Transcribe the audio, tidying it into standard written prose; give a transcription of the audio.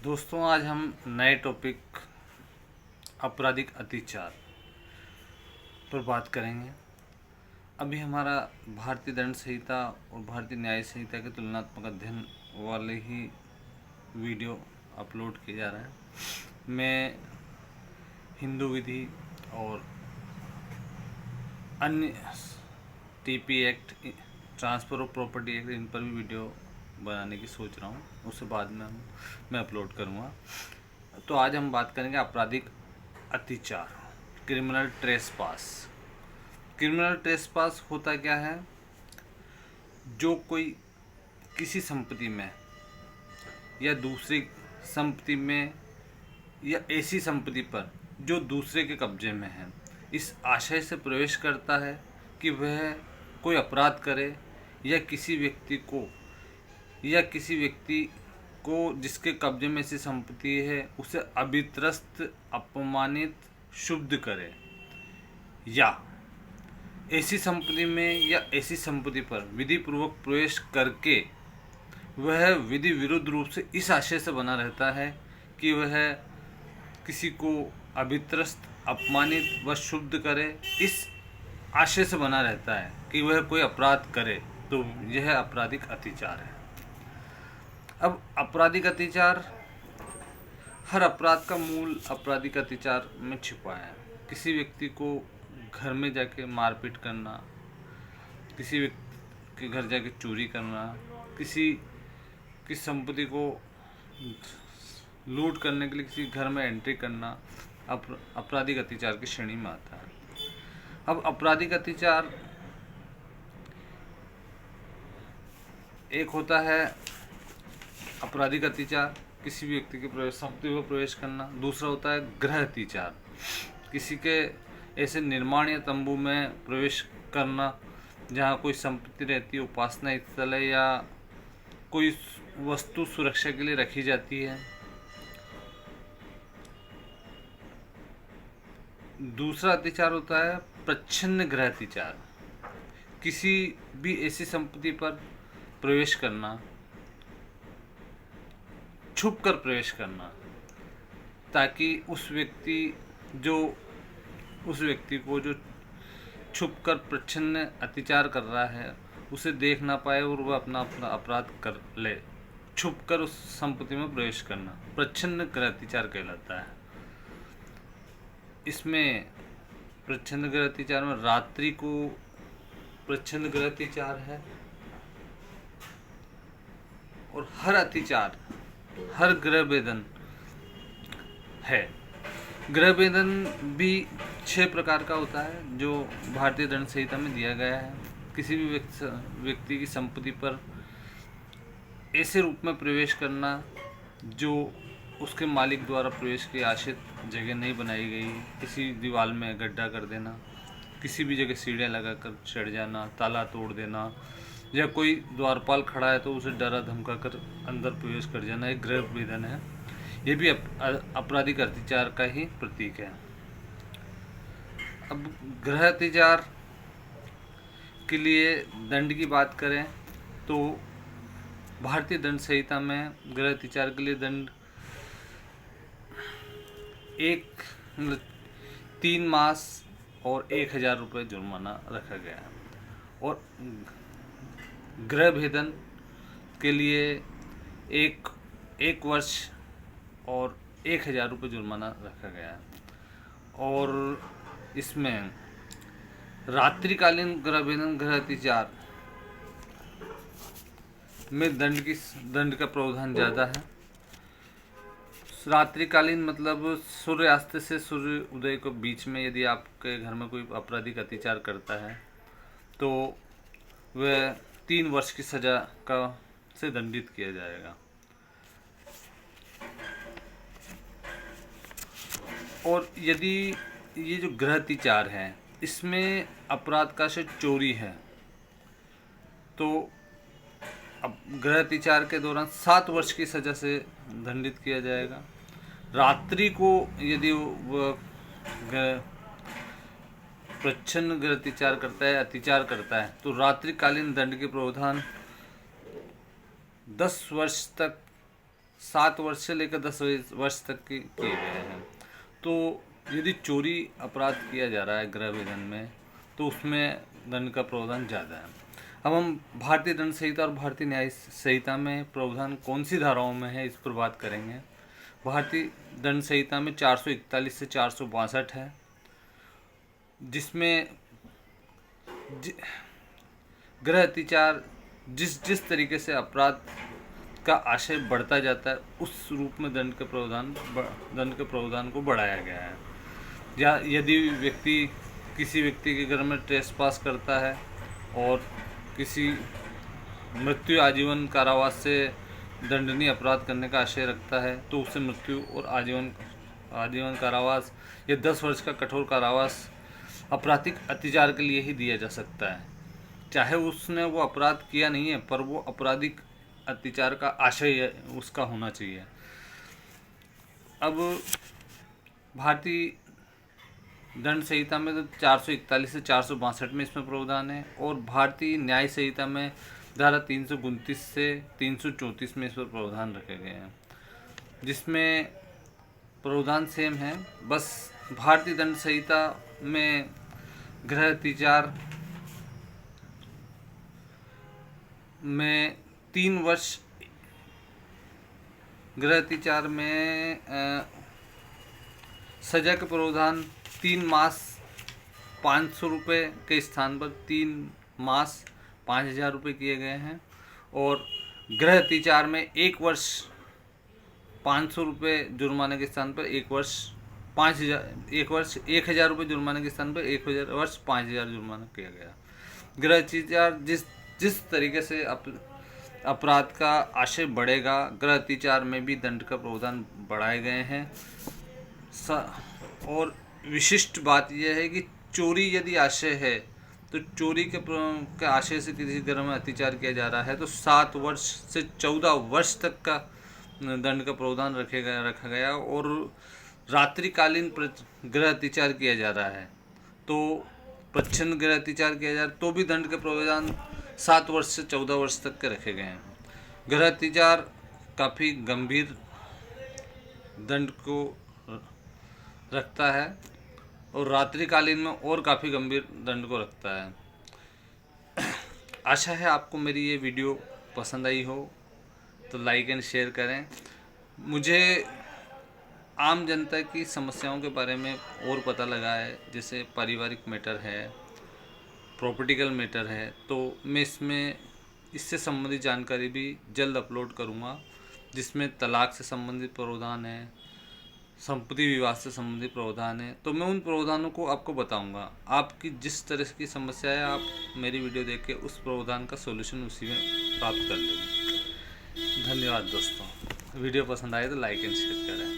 दोस्तों, आज हम नए टॉपिक आपराधिक अत्याचार पर बात करेंगे। अभी हमारा भारतीय दंड संहिता और भारतीय न्याय संहिता के तुलनात्मक अध्ययन वाले ही वीडियो अपलोड किए जा रहे हैं। मैं हिंदू विधि और अन्य TP act, transfer of property act, इन पर भी वीडियो बनाने की सोच रहा हूँ। उससे बाद में मैं अपलोड करूँगा। तो आज हम बात करेंगे आपराधिक अत्याचार, क्रिमिनल ट्रेसपास। क्रिमिनल ट्रेसपास होता क्या है? जो कोई किसी संपत्ति में या दूसरी संपत्ति में या ऐसी संपत्ति पर जो दूसरे के कब्जे में है, इस आशय से प्रवेश करता है कि वह कोई अपराध करे या किसी व्यक्ति को जिसके कब्जे में ऐसी संपत्ति है उसे अभित्रस्त, अपमानित, क्षुब्ध करे, या ऐसी संपत्ति में या ऐसी संपत्ति पर विधि पूर्वक प्रवेश करके वह विधि विरुद्ध रूप से इस आशय से बना रहता है कि वह किसी को अभित्रस्त, अपमानित व क्षुब्ध करे। इस आशय से बना रहता है कि वह कोई अपराध करे, तो यह आपराधिक अत्याचार है। अब आपराधिक अत्याचार, हर अपराध का मूल आपराधिक अत्याचार में छिपा है। किसी व्यक्ति को घर में जाके मारपीट करना, किसी व्यक्ति के घर जाके चोरी करना, किसी की संपत्ति को लूट करने के लिए किसी घर में एंट्री करना आपराधिक अत्याचार की श्रेणी में आता है। अब आपराधिक अत्याचार एक होता है आपराधिक अत्याचार, किसी भी व्यक्ति के संपत्ति पर प्रवेश करना। दूसरा होता है गृह अत्याचार, किसी के ऐसे निर्माण या तंबू में प्रवेश करना जहाँ कोई संपत्ति रहती है, उपासना स्थल है या कोई वस्तु सुरक्षा के लिए रखी जाती है। दूसरा अत्याचार होता है प्रच्छन्न गृह अत्याचार, किसी भी ऐसी संपत्ति पर प्रवेश करना, छुप कर प्रवेश करना, ताकि उस व्यक्ति को जो छुप कर प्रच्छन्न अत्याचार कर रहा है उसे देख ना पाए और वह अपना अपराध कर ले। छुप कर उस संपत्ति में प्रवेश करना प्रच्छन्न गृह अत्याचार कहलाता है। इसमें प्रच्छन्न गृह अत्याचार में रात्रि को प्रच्छन्न गृह अत्याचार है, और हर अत्याचार, हर गृह भेदन है। गृह भेदन भी 6 प्रकार का होता है जो भारतीय दंड संहिता में दिया गया है। किसी भी व्यक्ति की संपत्ति पर ऐसे रूप में प्रवेश करना जो उसके मालिक द्वारा प्रवेश की आशित जगह नहीं बनाई गई, किसी दीवार में गड्ढा कर देना, किसी भी जगह सीढ़ियाँ लगाकर चढ़ जाना, ताला तोड़ देना, या कोई द्वारपाल खड़ा है तो उसे डरा धमका कर अंदर प्रवेश कर जाना, एक गृह भेदन है। यह भी आपराधिक अत्याचार का ही प्रतीक है। अब गृह अत्याचार के लिए दंड की बात करें तो भारतीय दंड संहिता में गृह अत्याचार के लिए दंड 3 मास और 1000 रुपये जुर्माना रखा गया है, और गृह भेदन के लिए 1 वर्ष और 1000 रुपये जुर्माना रखा गया है। और इसमें रात्रिकालीन गृह भेदन, गृह अत्याचार में दंड का प्रावधान ज़्यादा है। रात्रिकालीन मतलब सूर्यास्त से सूर्य उदय के बीच में यदि आपके घर में कोई आपराधिक अत्याचार करता है तो वह 3 वर्ष की सजा से दंडित किया जाएगा। और यदि ये जो गृह अत्याचार है इसमें अपराध का से चोरी है तो अब गृह अत्याचार के दौरान 7 वर्ष की सजा से दंडित किया जाएगा। रात्रि को यदि वह प्रच्छन्न गृह अत्याचार करता है तो रात्रिकालीन दंड के प्रावधान 10 वर्ष तक 7 वर्ष से लेकर 10 वर्ष तक के किए गए हैं। तो यदि चोरी अपराध किया जा रहा है गृह विधन में, तो उसमें दंड का प्रावधान ज़्यादा है। अब हम भारतीय दंड संहिता और भारतीय न्याय संहिता में प्रावधान कौन सी धाराओं में है, इस पर बात करेंगे। भारतीय दंड संहिता में 441 से 462 है, जिसमें गृह अत्याचार जिस तरीके से अपराध का आशय बढ़ता जाता है, उस रूप में दंड के प्रावधान को बढ़ाया गया है। या यदि किसी व्यक्ति के घर में ट्रेसपास करता है और किसी मृत्यु आजीवन कारावास से दंडनीय अपराध करने का आशय रखता है, तो उसे मृत्यु और आजीवन कारावास या 10 वर्ष का कठोर कारावास आपराधिक अत्याचार के लिए ही दिया जा सकता है, चाहे उसने वो अपराध किया नहीं है, पर वो आपराधिक अत्याचार का आशय उसका होना चाहिए। अब भारतीय दंड संहिता में तो 441 से 462 में इसमें प्रावधान है, और भारतीय न्याय संहिता में धारा 329 से 334 में इस पर प्रावधान रखे गए हैं, जिसमें प्रावधान सेम है। बस भारतीय दंड संहिता में गृह अत्याचार में 3 वर्ष, गृह अत्याचार में सजा के प्रावधान 3 मास 500 रुपये के स्थान पर 3 मास 5000 रुपये किए गए हैं, और गृह अत्याचार में 1 वर्ष 500 रुपये जुर्माने के स्थान पर 1 वर्ष 1000 रुपये जुर्माने के स्थान पर 1 वर्ष 5000 जुर्माना किया गया। गृह अत्याचार जिस तरीके से अपराध का आशय बढ़ेगा, गृह अत्याचार में भी दंड का प्रावधान बढ़ाए गए हैं। और विशिष्ट बात यह है कि चोरी यदि आशय है, तो चोरी के आशय से किसी घर में अत्याचार किया जा रहा है, तो 7 वर्ष से 14 वर्ष तक का दंड का प्रावधान रखा गया। और रात्रिकालीन गृह अत्याचार किया जा रहा है, तो प्रच्छन्न गृह अत्याचार किया जा रहा है, तो भी दंड के प्रावधान 7 वर्ष से 14 वर्ष तक के रखे गए हैं। गृह अत्याचार काफ़ी गंभीर दंड को रखता है, और रात्रिकालीन में और काफ़ी गंभीर दंड को रखता है। आशा है आपको मेरी ये वीडियो पसंद आई हो, तो लाइक एंड शेयर करें। मुझे आम जनता की समस्याओं के बारे में और पता लगा है, जैसे पारिवारिक मैटर है, प्रॉपर्टिकल मैटर है, तो मैं इससे संबंधित जानकारी भी जल्द अपलोड करूँगा, जिसमें तलाक से संबंधित प्रावधान है, संपत्ति विवाद से संबंधित प्रावधान है। तो मैं उन प्रावधानों को आपको बताऊंगा। आपकी जिस तरह की समस्या है, आप मेरी वीडियो देख के उस प्रावधान का सॉल्यूशन उसी में प्राप्त कर लेंगे। धन्यवाद दोस्तों। वीडियो पसंद आए तो लाइक एंड शेयर करें।